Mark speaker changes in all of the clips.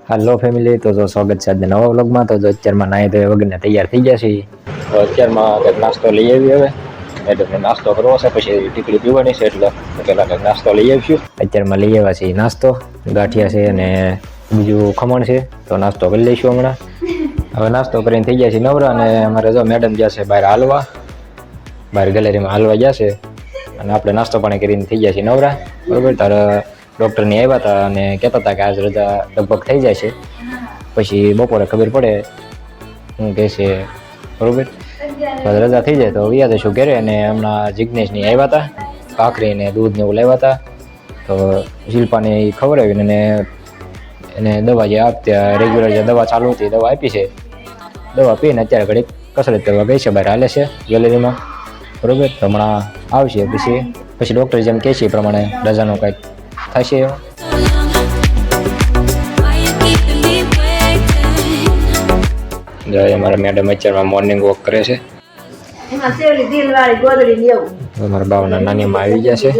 Speaker 1: હાલો family, તો સ્વાગત છે આજના નવા વ્લોગમાં. તો અત્યારમાં નાહી ધોઈ વગરને તૈયાર થઈ ગયા છે. તો અત્યારમાં કંઈક નાસ્તો લઈ આવી હવે એટલે નાસ્તો કરવો છે, પછી ટીકડી પીવાની છે, એટલે પહેલાં કંઈક નાસ્તો લઈ આવીશું. અત્યારમાં લઈ આવ્યા છે નાસ્તો, ગાંઠિયા છે અને બીજું ખમણ છે. તો નાસ્તો કરી લઈશું હમણાં. હવે નાસ્તો કરીને થઈ ગયા છે નવરા, અને અમારે જો મેડમ જશે બહાર હાલવા, બહાર ગેલેરીમાં હાલવા જશે, અને આપણે નાસ્તો પાણી કરીને થઈ ગયા છે નવરા. બરાબર, તારે ડૉક્ટરની આવ્યા હતા અને કહેતા હતા કે આજ રજા લગભગ થઈ જાય છે, પછી બપોરે ખબર પડે શું કહે છે. બરાબર, તો રજા થઈ જાય તો વ્યા જઈશું ઘરે. અને હમણાં જિજ્ઞેશની આવ્યા હતા, ભાખરી ને દૂધ ને એવું લાવ્યા હતા. તો શિલ્પાને ખવડાવીને એને દવા જે આપતી રેગ્યુલર જે દવા ચાલુ હતી દવા આપી છે. દવા પીને અત્યારે ઘડીક કસરત કરવા ગઈ છે, બહાર હાલે છે ગેલેરીમાં. બરાબર, તો હમણાં આવશે પછી ડૉક્ટર જેમ કહે છે એ પ્રમાણે રજાનું કંઈક થશે. અમારા મેડમ અત્યારમાં મોર્નિંગ વોક કરે છે. અમારા બાવના નાનીમાં આવી ગયા છે.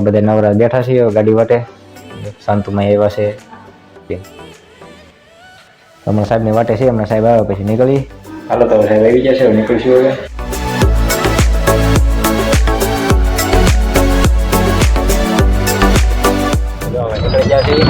Speaker 1: બધા નવરા બેઠા છીએ ગાડી વાટે, શાંતુમાં એવા છે. હમણાં સાહેબની વાટે છે, હમણાં સાહેબ આવે પછી નીકળી. હાલો તો સાહેબ આવી ગયા છે, નીકળશું હવે. નીકળી ગયા છીએ.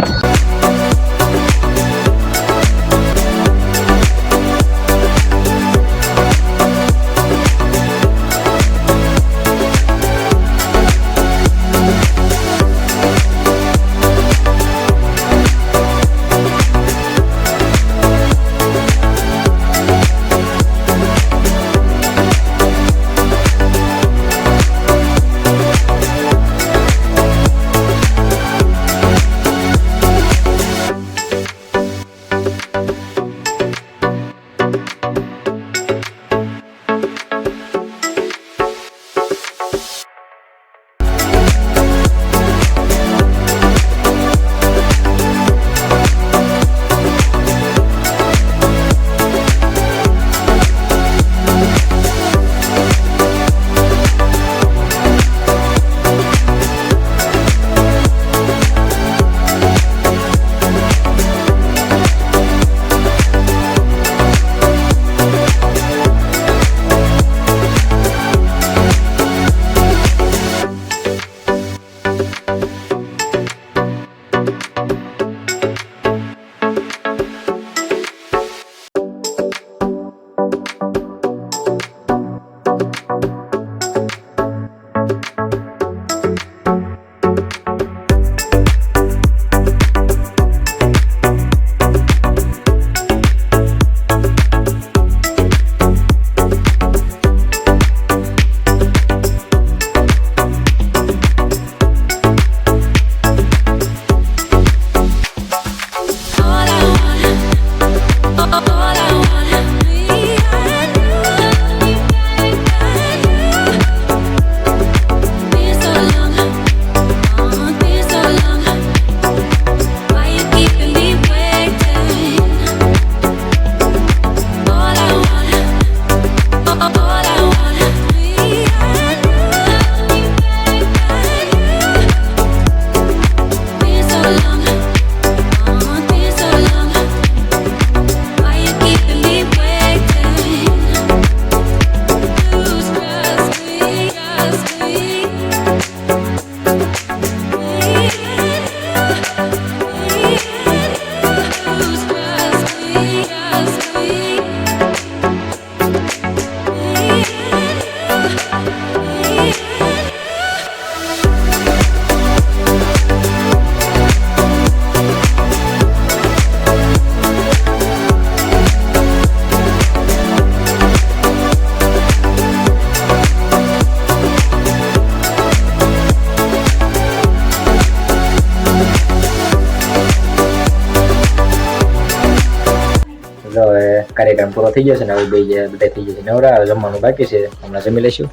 Speaker 1: હવે કાર્યક્રમ પૂરો થઈ જશે ને હવે બધા થઈ જશે નવરા. જમવાનું બાકી છે, હમણાં જમી લઈશું.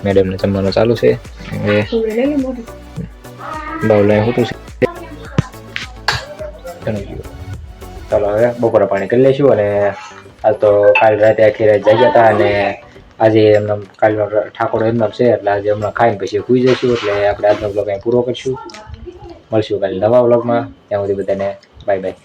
Speaker 1: મેડમને જમવાનું ચાલુ છે. બાવલા હોતું છે. ચાલો હવે બપોરા પાણી કરી લઈશું. અને આજ તો કાલ રાતે આખી રાત જાગ્યા હતા અને આજે એમને કાલનો ઠાકોર એમને છે એટલે આજે હમણાં ખાઈને પછી સૂઈ જઈશું. એટલે આપણે આજનો બ્લોગ અહીં પૂરો કરીશું. મળશું કાલે નવા વ્લોગમાં. ત્યાં સુધી બધાને બાય બાય.